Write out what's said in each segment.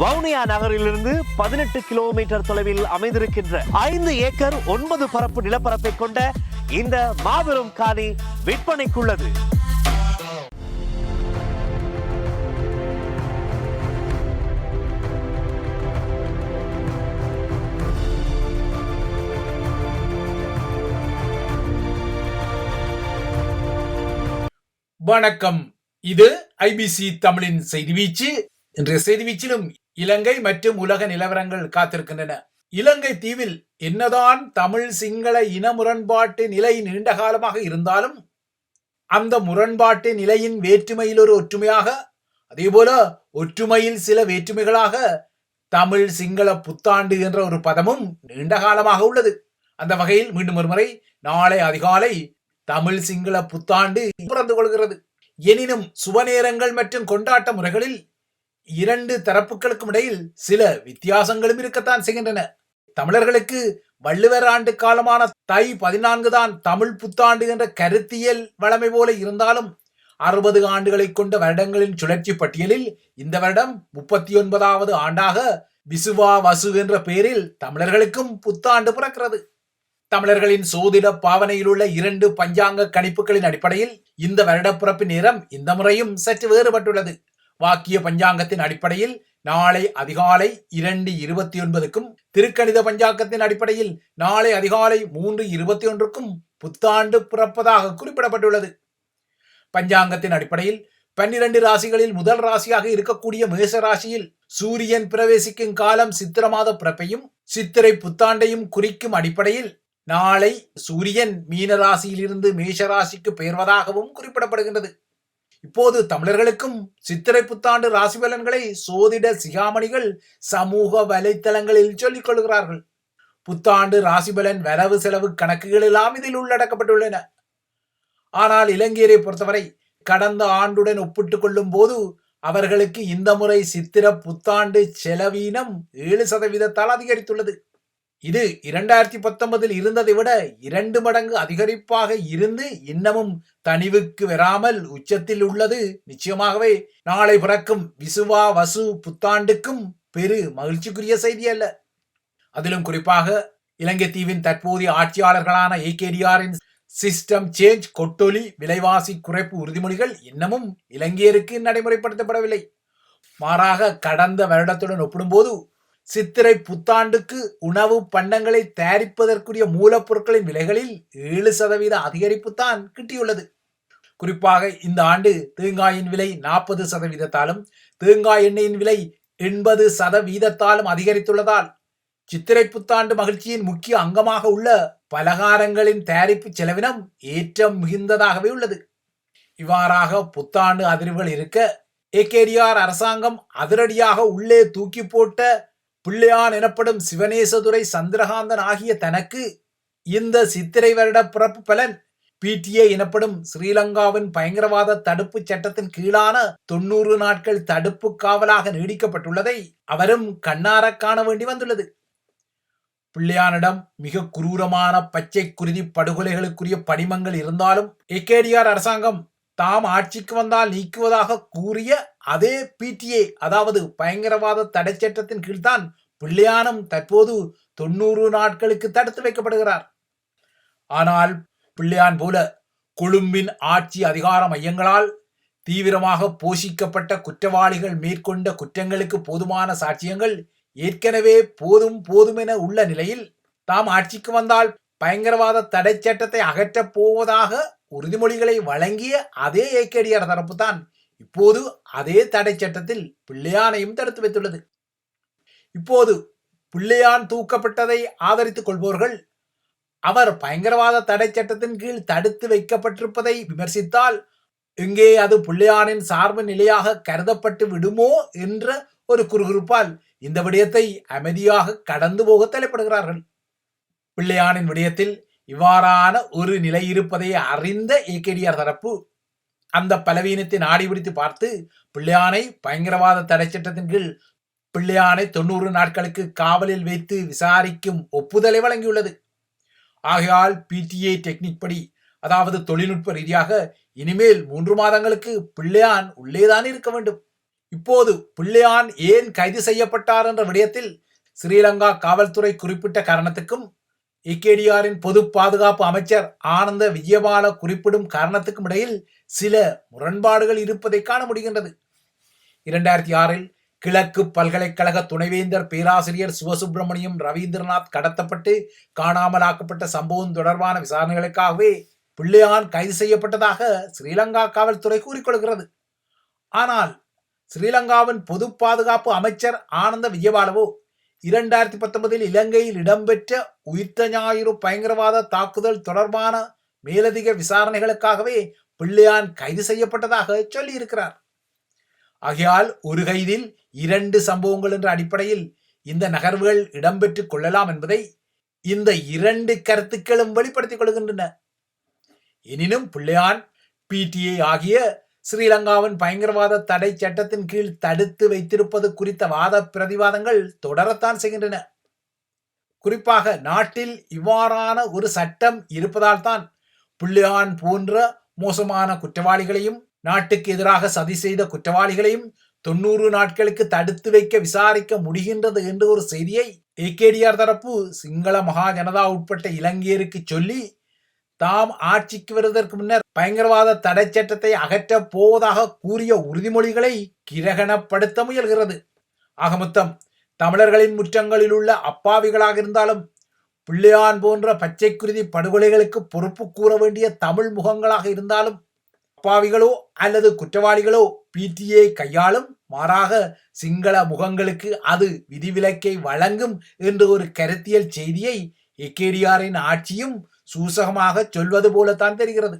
வவுனியா நகரிலிருந்து 18 கிலோமீட்டர் தொலைவில் அமைந்திருக்கின்ற 5 ஏக்கர் 9 பரப்பு நிலப்பரப்பை கொண்ட இந்த மாபெரும் காணி விற்பனைக்குள்ளது. வணக்கம். இது ஐபிசி தமிழின் செய்தி வீச்சு. இன்றைய செய்தி வீச்சிலும் இலங்கை மற்றும் உலக நிலவரங்கள் காத்திருக்கின்றன. இலங்கை தீவில் என்னதான் தமிழ் சிங்கள இன முரண்பாட்டு நிலை நீண்ட காலமாக இருந்தாலும் அந்த முரண்பாட்டு நிலையின் வேற்றுமையில் ஒரு ஒற்றுமையாக, அதேபோல ஒற்றுமையில் சில வேற்றுமைகளாக தமிழ் சிங்கள புத்தாண்டு என்ற ஒரு பதமும் நீண்ட காலமாக உள்ளது. அந்த வகையில் மீண்டும் ஒருமுறை நாளை அதிகாலை தமிழ் சிங்கள புத்தாண்டு பிறந்து கொள்கிறது. எனினும் சுப நேரங்கள் மற்றும் கொண்டாட்ட முறைகளில் இரண்டு தரப்புகளுக்கும் இடையில் சில வித்தியாசங்களும் இருக்கத்தான் செய்கின்றன. தமிழர்களுக்கு வள்ளுவர் ஆண்டு காலமான தை 14 தான் தமிழ் புத்தாண்டு என்ற கருத்தியல் வளமை போல இருந்தாலும் 60 ஆண்டுகளை கொண்ட வருடங்களின் சுழற்சி பட்டியலில் இந்த வருடம் 39வது ஆண்டாக விசுவா வசு என்ற பெயரில் தமிழர்களுக்கும் புத்தாண்டு பிறக்கிறது. தமிழர்களின் சோதிட பாவனையில் உள்ள 2 பஞ்சாங்க கணிப்புகளின் அடிப்படையில் இந்த வருடப்பிறப்பு நேரம் இந்த முறையும் சற்று வேறுபட்டுள்ளது. வாக்கிய பஞ்சாங்கத்தின் அடிப்படையில் நாளை அதிகாலை 2:29க்கும், திருக்கணித பஞ்சாங்கத்தின் அடிப்படையில் நாளை அதிகாலை 3:21க்கும் புத்தாண்டு பிறப்பதாக குறிப்பிடப்பட்டுள்ளது. பஞ்சாங்கத்தின் அடிப்படையில் 12 ராசிகளில் முதல் ராசியாக இருக்கக்கூடிய மேஷ ராசியில் சூரியன் பிரவேசிக்கும் காலம் சித்திர மாத பிறப்பையும் சித்திரை புத்தாண்டையும் குறிக்கும் அடிப்படையில் நாளை சூரியன் மீன ராசியிலிருந்து மேஷ ராசிக்கு பெயர்வதாகவும் குறிப்பிடப்படுகின்றது. இப்போது தமிழர்களுக்கும் சித்திரை புத்தாண்டு ராசி பலன்களை சோதிட சிகாமணிகள் சமூக வலைத்தளங்களில் சொல்லிக் கொள்கிறார்கள். புத்தாண்டு ராசி பலன் வரவு செலவு கணக்குகள் எல்லாம் இதில் உள்ளடக்கப்பட்டுள்ளன. ஆனால் இலங்கையரை பொறுத்தவரை கடந்த ஆண்டுடன் ஒப்பிட்டுக் கொள்ளும் போது அவர்களுக்கு இந்த முறை சித்திர புத்தாண்டு செலவீனம் 7% அதிகரித்துள்ளது. இது 2019 இருந்ததை விட 2 மடங்கு அதிகரிப்பாக இருந்து இன்னமும் தனிவுக்கு வராமல் உச்சத்தில் உள்ளது. நிச்சயமாகவே நாளை பிறக்கும் விசுவா வசு புத்தாண்டுக்கும் பெரு மகிழ்ச்சிக்குரிய செய்தி அல்ல. அதிலும் குறிப்பாக இலங்கை தீவின் தற்போதைய ஆட்சியாளர்களான ஏகேடிஆரின் சிஸ்டம் சேஞ்ச், கொட்டொலி, விலைவாசி குறைப்பு உறுதிமொழிகள் இன்னமும் இலங்கையருக்கு நடைமுறைப்படுத்தப்படவில்லை. மாறாக கடந்த வருடத்துடன் ஒப்பிடும்போது சித்திரை புத்தாண்டுக்கு உணவு பண்டங்களை தயாரிப்பதற்குரிய மூலப்பொருட்களின் விலைகளில் 7% அதிகரிப்பு தான் கிட்டியுள்ளது. குறிப்பாக இந்த ஆண்டு தேங்காயின் விலை 40%, தேங்காய் எண்ணெயின் விலை 80% அதிகரித்துள்ளதால் சித்திரை புத்தாண்டு மகிழ்ச்சியின் முக்கிய அங்கமாக உள்ள பலகாரங்களின் தயாரிப்பு செலவினம் ஏற்றம் மிகுந்ததாகவே உள்ளது. இவ்வாறாக புத்தாண்டு அதிர்வுகள் இருக்க ஏகேடிஆர் அரசாங்கம் அதிரடியாக உள்ளே தூக்கி போட்ட பிள்ளையான் எனப்படும் சிவனேசதுரை சந்திரகாந்தன் ஆகிய தனக்கு இந்த சித்திரை வருட பிறப்பு பலன் பிடிஏ எனப்படும் ஸ்ரீலங்காவின் பயங்கரவாத தடுப்பு சட்டத்தின் கீழான 90 நாட்கள் தடுப்பு காவலாக நீடிக்கப்பட்டுள்ளதை அவரும் கண்ணார காண வேண்டி வந்துள்ளது. பிள்ளையானிடம் மிக குரூரமான பச்சை குருதி படுகொலைகளுக்குரிய படிமங்கள் இருந்தாலும் ஏகேடிஆர் அரசாங்கம் தாம் ஆட்சிக்கு வந்தால் நீக்குவதாக கூறிய அதே பிடிஏ, அதாவது பயங்கரவாத தடை சட்டத்தின் கீழ்தான் பிள்ளையானும் தற்போது 90 நாட்களுக்கு தடுத்து வைக்கப்படுகிறார். ஆனால் பிள்ளையான் போல கொழும்பின் ஆட்சி அதிகார மையங்களால் தீவிரமாக போஷிக்கப்பட்ட குற்றவாளிகள் மேற்கொண்ட குற்றங்களுக்கு போதுமான சாட்சியங்கள் ஏற்கனவே போதும் என உள்ள நிலையில் தாம் ஆட்சிக்கு வந்தால் பயங்கரவாத தடை சட்டத்தை அகற்றப் போவதாக உறுதிமொழிகளை வழங்கிய அதே ஏகேடிஆர் தரப்பு தான் இப்போது அதே தடை சட்டத்தில் பிள்ளையானையும் தடுத்து வைத்துள்ளது. இப்போது பிள்ளையான் தூக்கப்பட்டதை ஆதரித்துக் கொள்பவர்கள் அவர் பயங்கரவாத தடை சட்டத்தின் கீழ் தடுத்து வைக்கப்பட்டிருப்பதை விமர்சித்தால் இங்கே அது பிள்ளையானின் சார்பு நிலையாக கருதப்பட்டு விடுமோ என்ற ஒரு குறுகுறுப்பால் இந்த விடயத்தை அமைதியாக கடந்து போக தலைப்படுகிறார்கள். பிள்ளையானின் விடயத்தில் இவ்வாறான ஒரு நிலை இருப்பதை அறிந்த ஏகேடிஆர் தரப்பு அந்த பலவீனத்தை நாடி பிடித்து பார்த்து பிள்ளையானை பயங்கரவாத தடை சட்டத்தின் கீழ் பிள்ளையானை 90 நாட்களுக்கு காவலில் வைத்து விசாரிக்கும் ஒப்புதலை வழங்கியுள்ளது. ஆகையால் பிடிஏ டெக்னிக் படி, அதாவது தொழில்நுட்ப ரீதியாக இனிமேல் 3 மாதங்களுக்கு பிள்ளையான் உள்ளேதான் இருக்க வேண்டும். இப்போது பிள்ளையான் ஏன் கைது செய்யப்பட்டார் என்ற விடயத்தில் ஸ்ரீலங்கா காவல்துறை குறிப்பிட்ட காரணத்துக்கும் இக்கேடிஆரின் பொது பாதுகாப்பு அமைச்சர் ஆனந்த விஜயபால குறிப்பிடும் காரணத்துக்கும் இடையில் சில முரண்பாடுகள் இருப்பதை காண முடிகின்றது. 2006 கிழக்கு பல்கலைக்கழக துணைவேந்தர் பேராசிரியர் சிவசுப்பிரமணியம் ரவீந்திரநாத் கடத்தப்பட்டு காணாமலாக்கப்பட்ட சம்பவம் தொடர்பான விசாரணைகளுக்காகவே பிள்ளையான் கைது செய்யப்பட்டதாக ஸ்ரீலங்கா காவல்துறை கூறிக்கொள்கிறது. ஆனால் ஸ்ரீலங்காவின் பொது பாதுகாப்பு அமைச்சர் ஆனந்த விஜயபாலவோ 2019 இலங்கையில் இடம்பெற்ற உயிர்த்த ஞாயிறு பயங்கரவாத தாக்குதல் தொடர்பான மேலதிக விசாரணைகளுக்காகவே பிள்ளையான் கைது செய்யப்பட்டதாக சொல்லியிருக்கிறார். ஆகையால் ஒரு கைதில் 2 சம்பவங்கள் என்ற அடிப்படையில் இந்த நகர்வுகள் இடம்பெற்றுக் கொள்ளலாம் என்பதை இந்த 2 கருத்துக்களும் வெளிப்படுத்திக் கொள்கின்றன. எனினும் பிள்ளையான் பிடிஐ ஆகிய ஸ்ரீலங்காவின் பயங்கரவாத தடை சட்டத்தின் கீழ் தடுத்து வைத்திருப்பது குறித்த வாத பிரதிவாதங்கள் தொடரத்தான் செய்கின்றன. குறிப்பாக நாட்டில் இவ்வாறான ஒரு சட்டம் இருப்பதால் தான் பிள்ளையான் போன்ற மோசமான குற்றவாளிகளையும் நாட்டுக்கு எதிராக சதி செய்த குற்றவாளிகளையும் 90 நாட்களுக்கு தடுத்து வைக்க விசாரிக்க முடிகின்றது என்ற ஒரு செய்தியை ஏகேடிஆர் தரப்பு சிங்கள மகா ஜனதா உட்பட்ட இலங்கையருக்கு சொல்லி தாம் ஆட்சிக்கு வருவதற்கு முன்னர் பயங்கரவாத தடை சட்டத்தை அகற்றப் போவதாக கூறிய உறுதிமொழிகளை கிரகணப்படுத்த முயல்கிறது. ஆக மொத்தம் தமிழர்களின் முற்றங்களில் உள்ள அப்பாவிகளாக இருந்தாலும் பிள்ளையான் போன்ற பச்சைக்குருதி படுகொலைகளுக்கு பொறுப்பு கூற வேண்டிய தமிழ் முகங்களாக இருந்தாலும் அப்பாவிகளோ அல்லது குற்றவாளிகளோ பிடிஐ கையாளும், மாறாக சிங்கள முகங்களுக்கு அது விதிவிலக்கை வழங்கும் என்ற ஒரு கருத்தியல் செய்தியை ஏகேடிஆரின் ஆட்சியும் சூசகமாக சொல்வது போலத்தான் தெரிகிறது.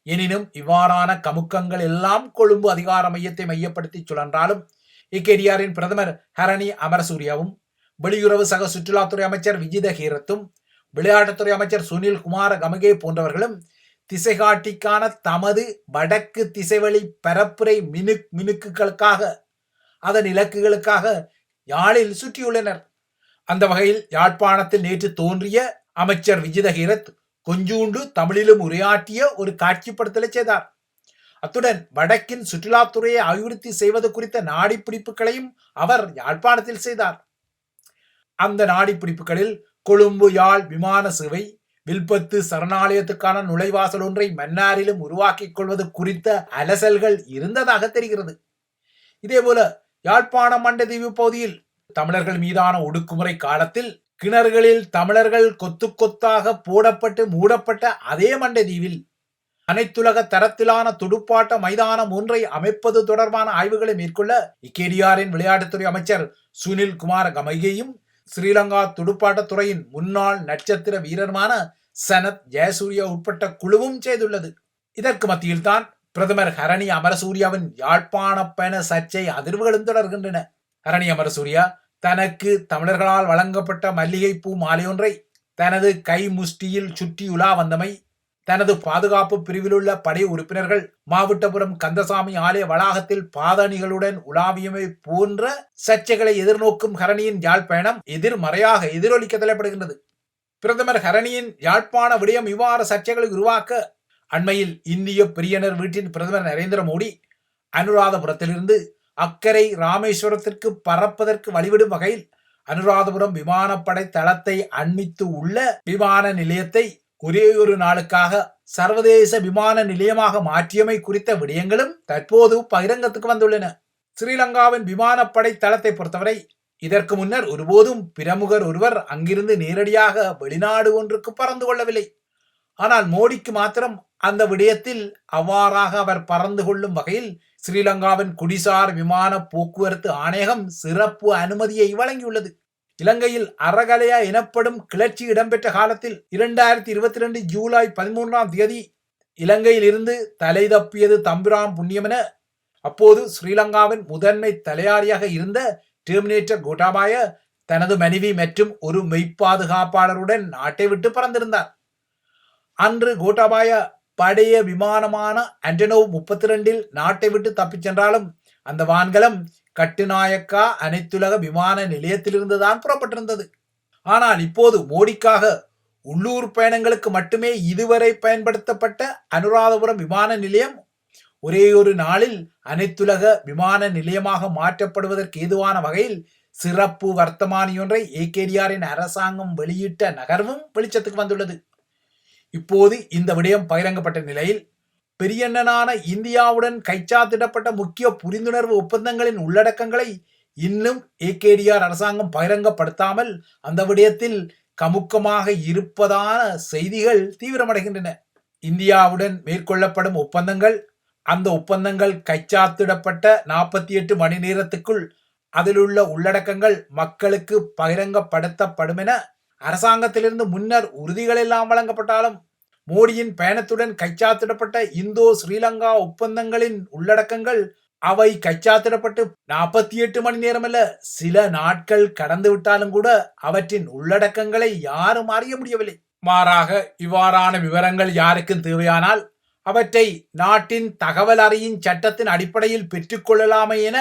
எனினும் இவ்வாறான கமுக்கங்கள் எல்லாம் கொழும்பு அதிகார மையத்தை மையப்படுத்தி சுழன்றாலும் ஏகேடிஆரின் பிரதமர் ஹரணி அமரசூரியவும் வெளியுறவு சக சுற்றுலாத்துறை அமைச்சர் விஜித ஹீரத்தும் விளையாட்டுத்துறை அமைச்சர் சுனில் குமார கமகே போன்றவர்களும் திசைகாட்டிக்கான தமது வடக்கு திசைவழி பரப்புரை மினுக்குகளுக்காக அதன் இலக்குகளுக்காக யாழில் சுற்றியுள்ளனர். அந்த வகையில் யாழ்ப்பாணத்தில் நேற்று தோன்றிய அமைச்சர் விஜித ஹீரத் கொஞ்சூண்டு தமிழிலும் உரையாற்றிய ஒரு காட்சிப்படுத்தலை செய்தார். அத்துடன் வடக்கின் சுற்றுலாத்துறையை அபிவிருத்தி செய்வது குறித்த நாடிப்பிடிப்புகளையும் அவர் யாழ்ப்பாணத்தில் செய்தார். அந்த நாடிப்பிடிப்புகளில் கொழும்பு யாழ் விமான சேவை, வில்பத்து சரணாலயத்துக்கான நுழைவாசல் ஒன்றை மன்னாரிலும் உருவாக்கிக் கொள்வது குறித்த அலசல்கள் இருந்ததாக தெரிகிறது. இதேபோல யாழ்ப்பாணம் மண்டதீவு பகுதியில் தமிழர்கள் மீதான ஒடுக்குமுறை காலத்தில் கிணறுகளில் தமிழர்கள் கொத்து கொத்தாக போடப்பட்டு மூடப்பட்ட அதே மண்டதீவில் அனைத்துலக தரத்திலான துடுப்பாட்ட மைதானம் ஒன்றை அமைப்பது தொடர்பான ஆய்வுகளை மேற்கொள்ள இக்கேடிஆரின் விளையாட்டுத்துறை அமைச்சர் சுனில் குமார கமகேயும் ஸ்ரீலங்கா துடுப்பாட்டத் துறையின் முன்னாள் நட்சத்திர வீரருமான சனத் ஜெயசூரிய உட்பட்ட குழுவும் செய்துள்ளது. இதற்கு மத்தியில் தான் பிரதமர் ஹரணி அமரசூரியாவின் யாழ்ப்பாண பயண சர்ச்சை அதிர்வுகளும் தொடர்கின்றன. ஹரணி அமரசூரியா தனக்கு தமிழர்களால் வழங்கப்பட்ட மல்லிகை பூ மாலையொன்றை தனது கை முஷ்டியில் சுற்றி உலா வந்தமை, தனது பாதுகாப்பு பிரிவிலுள்ள படை உறுப்பினர்கள் மாவட்டபுரம் கந்தசாமி ஆலய வளாகத்தில் பாதணிகளுடன் உலாவியமை போன்ற சர்ச்சைகளை எதிர்நோக்கும் ஹரணியின் யாழ் பயணம் எதிர்மறையாக எதிரொலிக்க தலைப்படுகின்றது. பிரதமர் ஹரணியின் யாழ்ப்பாண விடயம் இவ்வாறு சர்ச்சைகளை உருவாக்க அண்மையில் இந்திய பிரியனர் வீட்டின் பிரதமர் நரேந்திர மோடி அனுராதபுரத்திலிருந்து அக்கரை ராமேஸ்வரத்திற்கு பறப்பதற்கு வழிவிடும் வகையில் அனுராதபுரம் விமானப்படை தளத்தை அண்மித்து உள்ள விமான நிலையத்தை ஒரே ஒரு நாளுக்காக சர்வதேச விமான நிலையமாக மாற்றியமை குறித்த விடயங்களும் தற்போது பகிரங்கத்துக்கு வந்துள்ளன. ஸ்ரீலங்காவின் விமானப்படை தளத்தை பொறுத்தவரை இதற்கு முன்னர் ஒருபோதும் பிரமுகர் ஒருவர் அங்கிருந்து நேரடியாக வெளிநாடு ஒன்றுக்கு பறந்து கொள்ளவில்லை. ஆனால் மோடிக்கு மாத்திரம் அந்த விடயத்தில் அவ்வாறாக அவர் பறந்து கொள்ளும் வகையில் ஸ்ரீலங்காவின் குடிசார் விமான போக்குவரத்து ஆணையகம் சிறப்பு அனுமதியை வழங்கியுள்ளது. இலங்கையில் அறகலையா எனப்படும் கிளர்ச்சி இடம்பெற்ற காலத்தில் 2022 ஜூலை 13 இலங்கையில் இருந்து தலை தப்பியது தம்பிராம் புண்ணியமென அப்போது ஸ்ரீலங்காவின் முதன்மை தலையாரியாக இருந்த டெர்மினேட்டர் கோட்டாபாய தனது மனைவி மற்றும் ஒரு மெய்ப்பாதுகாப்பாளருடன் நாட்டை விட்டு பறந்திருந்தார். அன்று கோட்டாபாய படைய விமானமான அண்டனோவ் 32 நாட்டை விட்டு தப்பிச் சென்றாலும் அந்த வான்கலம் கட்டுநாயக்கா அனைத்துலக விமான நிலையத்திலிருந்துதான் புறப்பட்டிருந்தது. ஆனால் இப்போது மோடிக்காக உள்ளூர் பயணங்களுக்கு மட்டுமே இதுவரை பயன்படுத்தப்பட்ட அனுராதபுரம் விமான நிலையம் ஒரே ஒரு நாளில் அனைத்துலக விமான நிலையமாக மாற்றப்படுவதற்கு ஏதுவான வகையில் சிறப்பு வர்த்தமானியொன்றை ஏகேடிஆரின் அரசாங்கம் வெளியிட்ட நகர்வும் வெளிச்சத்துக்கு வந்துள்ளது. இப்போது இந்த விடயம் பகிரங்கப்பட்ட நிலையில் பெரியண்ணனான இந்தியாவுடன் கைச்சாத்திடப்பட்ட முக்கிய புரிந்துணர்வு ஒப்பந்தங்களின் உள்ளடக்கங்களை இன்னும் ஏகேடிஆர் அரசாங்கம் பகிரங்கப்படுத்தாமல் அந்த விடயத்தில் கமுக்கமாக இருப்பதான செய்திகள் தீவிரமடைகின்றன. இந்தியாவுடன் மேற்கொள்ளப்படும் ஒப்பந்தங்கள், அந்த ஒப்பந்தங்கள் கைச்சாத்திடப்பட்ட 48 மணி நேரத்துக்குள் அதிலுள்ள உள்ளடக்கங்கள் மக்களுக்கு பகிரங்கப்படுத்தப்படும் என அரசாங்கத்திலிருந்து முன்னர் உறுதிகள் எல்லாம் வழங்கப்பட்டாலும் மோடியின் பயணத்துடன் கைச்சாத்திடப்பட்ட இந்தோ ஸ்ரீலங்கா ஒப்பந்தங்களின் உள்ளடக்கங்கள் அவை கைச்சாத்திடப்பட்டு 48 மணி நேரமல்ல, சில நாட்கள் கடந்து விட்டாலும் கூட அவற்றின் உள்ளடக்கங்களை யாரும் அறிய முடியவில்லை. மாறாக இவ்வாறான விவரங்கள் யாருக்கும் தேவையானால் அவற்றை நாட்டின் தகவல் அறியும் சட்டத்தின் அடிப்படையில் பெற்றுக்கொள்ளலாமே என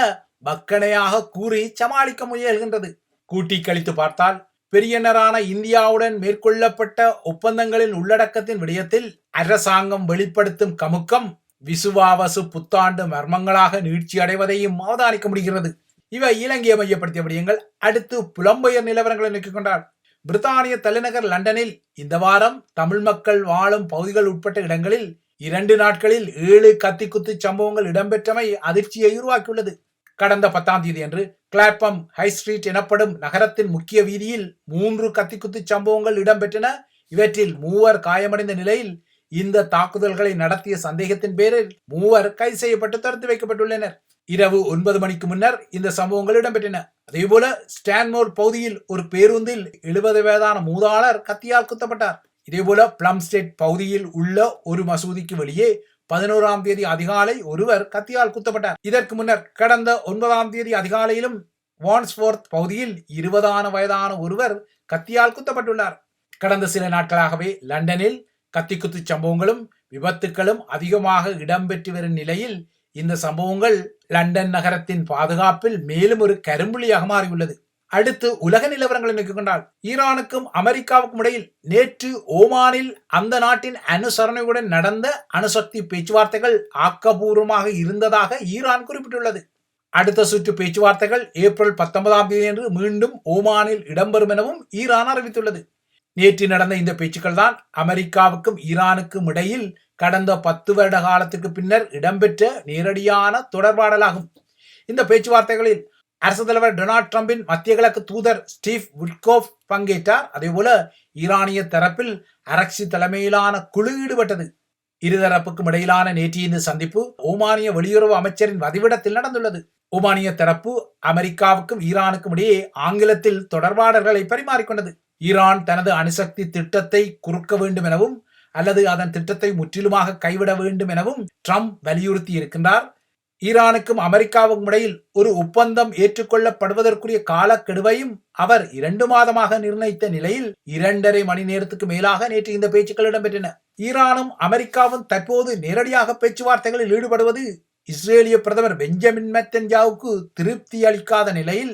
மக்களையாக கூறி சமாளிக்க முயல்கின்றது. கூட்டி கழித்து பார்த்தால் பெரியனரான இந்தியாவுடன் மேற்கொள்ளப்பட்ட ஒப்பந்தங்களின் உள்ளடக்கத்தின் விடயத்தில் அரசாங்கம் வெளிப்படுத்தும் கமுக்கம் விசுவாவசு புத்தாண்டு மர்மங்களாக நீட்சி அடைவதையும் அவதானிக்க முடிகிறது. இவை இலங்கையை மையப்படுத்திய விடயங்கள். அடுத்து புலம்பெயர் நிலவரங்களை நோக்கிக் கொண்டார். பிரித்தானிய தலைநகர் லண்டனில் இந்த வாரம் தமிழ் மக்கள் வாழும் பகுதிகள் உட்பட்ட இடங்களில் 2 நாட்களில் 7 கத்திக்குத்து சம்பவங்கள் இடம்பெற்றமை அதிர்ச்சியை உருவாக்கியுள்ளது. கடந்த 10ஆம் தேதி அன்று கிளாப்பம் ஹை ஸ்ட்ரீட் எனப்படும் நகரத்தின் முக்கிய வீதியில் 3 கத்திக்குத்து சம்பவங்கள் இடம்பெற்றன. இவற்றில் 3 காயமடைந்த நிலையில் இந்த தாக்குதல்களை நடத்திய சந்தேகத்தின் பேரில் 3 கைது செய்யப்பட்டு தடுத்து வைக்கப்பட்டுள்ளனர். இரவு 9 மணிக்கு முன்னர் இந்த சம்பவங்கள் இடம்பெற்றன. அதேபோல ஸ்டான்மோர் பகுதியில் ஒரு பேருந்தில் 70 வயதான மூதாளர் கத்தியால் குத்தப்பட்டார். இதேபோல பிளம்ஸ்டெட் பகுதியில் உள்ள ஒரு மசூதிக்கு வெளியே 11ஆம் தேதி அதிகாலை ஒருவர் கத்தியால் குத்தப்பட்டார். இதற்கு முன்னர் கடந்த 9ஆம் தேதி அதிகாலையிலும் வான்ஸ்வொர்த் பகுதியில் 20 வயதான ஒருவர் கத்தியால் குத்தப்பட்டுள்ளார். கடந்த சில நாட்களாகவே லண்டனில் கத்திக்குத்து சம்பவங்களும் விபத்துக்களும் அதிகமாக இடம்பெற்று வரும் நிலையில் இந்த சம்பவங்கள் லண்டன் நகரத்தின் பாதுகாப்பில் மேலும் ஒரு கரும்புள்ளியாக மாறியுள்ளது. அடுத்து உலக நிலவரங்களை நோக்கிக் கொண்டால் ஈரானுக்கும் அமெரிக்காவுக்கும் இடையில் நேற்று ஓமானில் அந்த நாட்டின் அனுசரணையுடன் நடந்த அணுசக்தி பேச்சுவார்த்தைகள் ஆக்கப்பூர்வமாக இருந்ததாக ஈரான் குறிப்பிட்டுள்ளது. அடுத்த சுற்று பேச்சுவார்த்தைகள் ஏப்ரல் 19ஆம் தேதி அன்று மீண்டும் ஓமானில் இடம்பெறும் எனவும் ஈரான் அறிவித்துள்ளது. நேற்று நடந்த இந்த பேச்சுக்கள் தான் அமெரிக்காவுக்கும் ஈரானுக்கும் இடையில் கடந்த 10 வருட காலத்துக்கு பின்னர் இடம்பெற்ற நேரடியான தொடர்பாடலாகும். இந்த பேச்சுவார்த்தைகளில் அரசு தலைவர் டொனால்ட் ட்ரம்பின் மத்திய கிழக்கு தூதர் ஸ்டீவ் விட்கோஃப் பங்கேற்றார். அதேபோல ஈரானிய தரப்பில் அரக்சி தலைமையிலான குழு ஈடுபட்டது. இருதரப்புக்கும் இடையிலான நேற்றைய இந்த சந்திப்பு ஓமானிய வெளியுறவு அமைச்சரின் வதிவிடத்தில் நடந்துள்ளது. ஓமானிய தரப்பு அமெரிக்காவுக்கும் ஈரானுக்கும் இடையே ஆங்கிலத்தில் தொடர்பாடல்களை பரிமாறிக்கொண்டது. ஈரான் தனது அணுசக்தி திட்டத்தை குறுக்க வேண்டும் எனவும் அல்லது அதன் திட்டத்தை முற்றிலுமாக கைவிட வேண்டும் எனவும் ட்ரம்ப் வலியுறுத்தி இருக்கின்றார். ஈரானுக்கும் அமெரிக்காவுக்கும் இடையில் ஒரு ஒப்பந்தம் ஏற்றுக்கொள்ளப்படுவதற்குரிய காலக்கெடுவையும் அவர் 2 மாதமாக நிர்ணயித்த நிலையில் 2.5 மணி நேரத்துக்கு மேலாக நேற்று இந்த பேச்சுக்கள் இடம்பெற்றன. ஈரானும் அமெரிக்காவும் தற்போது நேரடியாக பேச்சுவார்த்தைகளில் ஈடுபடுவது இஸ்ரேலிய பிரதமர் பெஞ்சமின் நெத்தன்யாவுக்கு திருப்தி அளிக்காத நிலையில்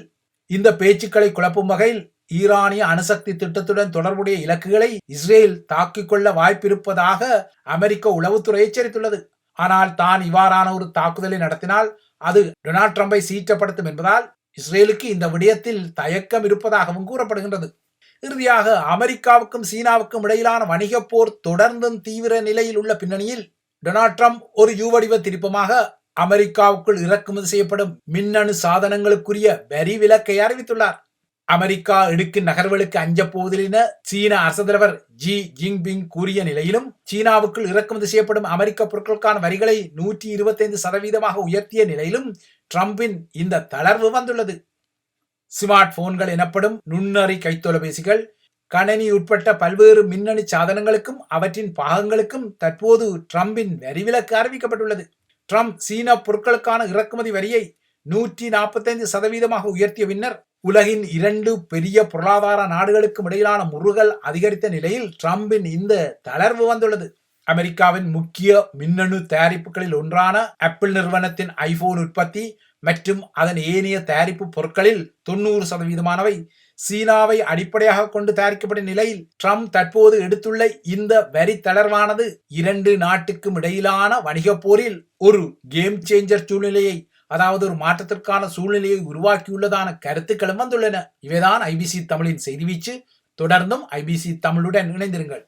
இந்த பேச்சுக்களை குழப்பும் வகையில் ஈரானிய அணுசக்தி திட்டத்துடன் தொடர்புடைய இலக்குகளை இஸ்ரேல் தாக்கிக் கொள்ள வாய்ப்பிருப்பதாக அமெரிக்க உளவுத்துறை எச்சரித்துள்ளது. ஆனால் தான் இவ்வாறான ஒரு தாக்குதலை நடத்தினால் அது டொனால்ட் ட்ரம்பை சீற்றப்படுத்தும் என்பதால் இஸ்ரேலுக்கு இந்த விடயத்தில் தயக்கம் இருப்பதாகவும் கூறப்படுகின்றது. இறுதியாக அமெரிக்காவுக்கும் சீனாவுக்கும் இடையிலான வணிக போர் தொடர்ந்தும் தீவிர நிலையில் உள்ள பின்னணியில் டொனால்ட் ட்ரம்ப் ஒரு யூவடிவ திருப்பமாக அமெரிக்காவுக்குள் இறக்குமதி செய்யப்படும் மின்னணு சாதனங்களுக்குரிய வரி விலக்கை அறிவித்துள்ளார். அமெரிக்கா எடுக்கும் நகர்வுகளுக்கு அஞ்ச போவதில் சீன அரசு தலைவர் ஜி ஜின்பிங் கூறிய நிலையிலும் சீனாவுக்குள் இறக்குமதி செய்யப்படும் அமெரிக்க பொருட்களுக்கான வரிகளை 125% உயர்த்திய நிலையிலும் ட்ரம்பின் இந்த தளர்வு வந்துள்ளது. ஸ்மார்ட் போன்கள் எனப்படும் நுண்ணறி கைத்தொலைபேசிகள், கணனி உட்பட்ட பல்வேறு மின்னணு சாதனங்களுக்கும் அவற்றின் பாகங்களுக்கும் தற்போது ட்ரம்பின் வரி விலக்கு அறிவிக்கப்பட்டுள்ளது. ட்ரம்ப் சீன பொருட்களுக்கான இறக்குமதி வரியை 145% உயர்த்திய பின்னர் உலகின் 2 பெரிய பொருளாதார நாடுகளுக்கும் இடையிலான முறுகல் அதிகரித்த நிலையில் ட்ரம்பின் இந்த தளர்வு வந்துள்ளது. அமெரிக்காவின் முக்கிய மின்னணு தயாரிப்புகளில் ஒன்றான ஆப்பிள் நிறுவனத்தின் ஐபோன் உற்பத்தி மற்றும் அதன் ஏனைய தயாரிப்பு பொருட்களில் 90%மானவை சீனாவை அடிப்படையாக கொண்டு தயாரிக்கப்பட்ட நிலையில் ட்ரம்ப் தற்போது எடுத்துள்ள இந்த வரி தளர்வானது இரண்டு நாட்டுக்கும் இடையிலான வணிகப் போரில் ஒரு கேம் சேஞ்சர் சூழ்நிலையை, அதாவது ஒரு மாற்றத்திற்கான சூழ்நிலையை உருவாக்கியுள்ளதான கருத்துக்களும் வந்துள்ளன. இவைதான் ஐபிசி தமிழின் செய்தி வீச்சு. தொடர்ந்தும் ஐபிசி தமிழுடன் இணைந்திருங்கள்.